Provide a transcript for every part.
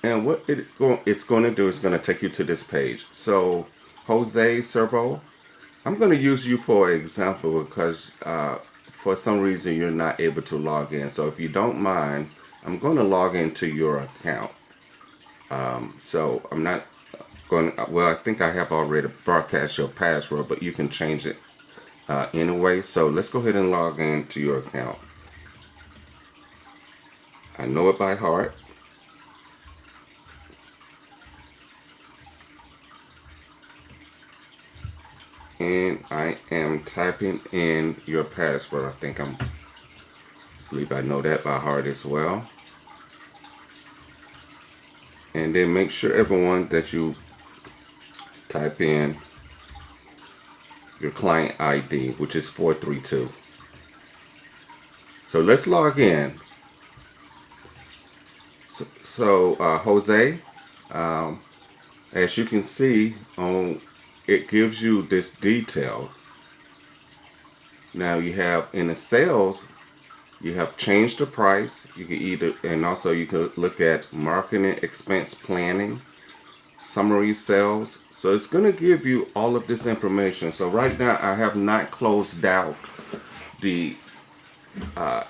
And what it's going to do is going to take you to this page. So, Jose Servo, I'm going to use you for example because for some reason you're not able to log in. So if you don't mind, I'm going to log into your account. So I'm not going to, well, I think I have already broadcast your password, but you can change it anyway. So let's go ahead and log into your account. I know it by heart. And I am typing in your password. I believe I know that by heart as well. And then make sure everyone that you type in your client ID, which is 432. So let's log in. So Jose, um, as you can see, it gives you this detail. Now you have in the sales, you have changed the price. You can either, and also you can look at marketing expense planning, summary sales. So it's going to give you all of this information. So right now I have not closed out the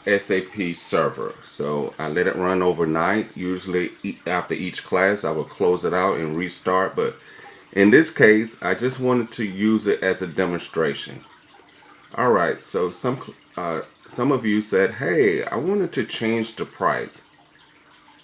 SAP server. So I let it run overnight. Usually after each class I will close it out and restart. But in this case I just wanted to use it as a demonstration. All right, so some of you said, hey, I wanted to change the price.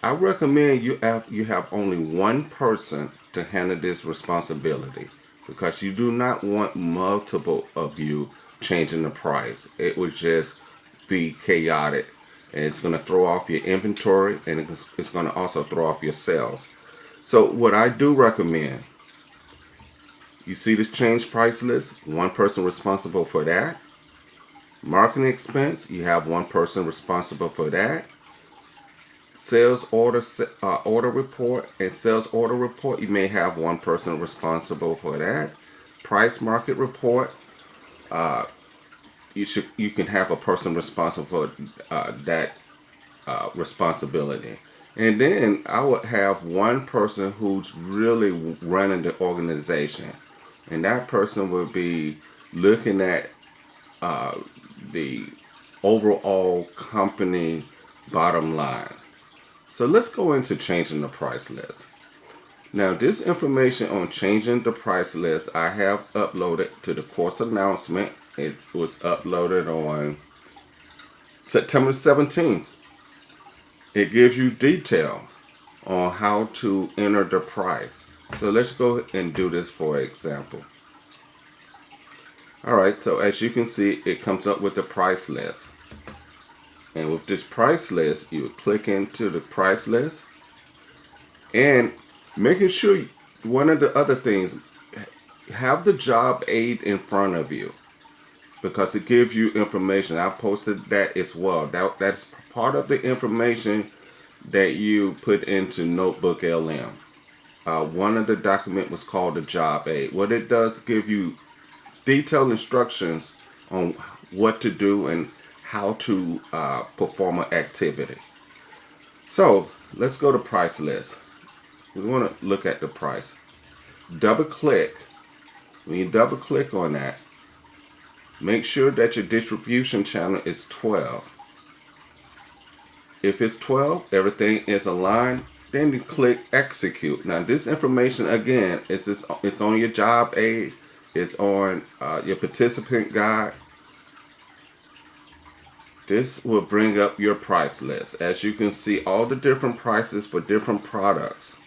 I recommend you have only one person to handle this responsibility because you do not want multiple of you changing the price. It would just be chaotic and it's going to throw off your inventory and it's going to also throw off your sales. So what I do recommend, you see this change price list, one person responsible for that. Marketing expense, you have one person responsible for that. Sales order report and sales order report, you may have one person responsible for that. Price market report, uh, you can have a person responsible for that responsibility. And then I would have one person who's really running the organization, and that person would be looking at uh, the overall company bottom line. So let's go into changing the price list. Now, this information on changing the price list I have uploaded to the course announcement. It was uploaded on September 17th. It gives you detail on how to enter the price. So let's go and do this for example. All right, so as you can see, it comes up with the price list. And with this price list, you would click into the price list and making sure one of the other things, have the job aid in front of you because it gives you information. I posted that as well. That's part of the information that you put into Notebook LM. One of the document was called the job aid. What it does give you detailed instructions on what to do and how to perform an activity. So let's go to price list. We want to look at the price. Double click. When you double click on that, make sure that your distribution channel is 12. If it's 12, everything is aligned. Then you click execute. Now this information again it's on your job aid. It's on your participant guide. This will bring up your price list. As you can see, all the different prices for different products.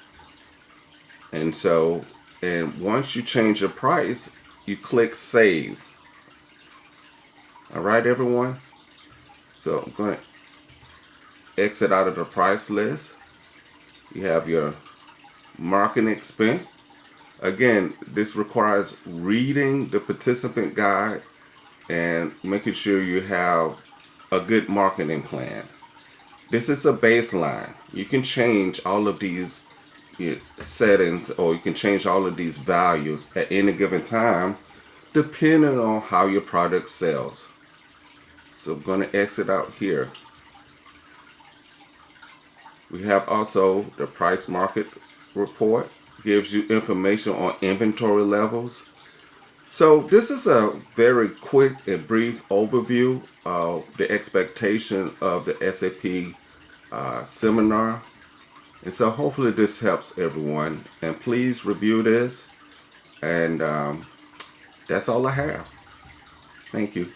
And once you change your price, you click save. All right, everyone. So I'm going to exit out of the price list. You have your marketing expense. Again, this requires reading the participant guide and making sure you have a good marketing plan. This is a baseline. You can change all of these settings or you can change all of these values at any given time depending on how your product sells. So I'm going to exit out here. We have also the price market report, gives you information on inventory levels. So this is a very quick and brief overview of the expectation of the SAP seminar. And so hopefully this helps everyone. And please review this. And that's all I have. Thank you.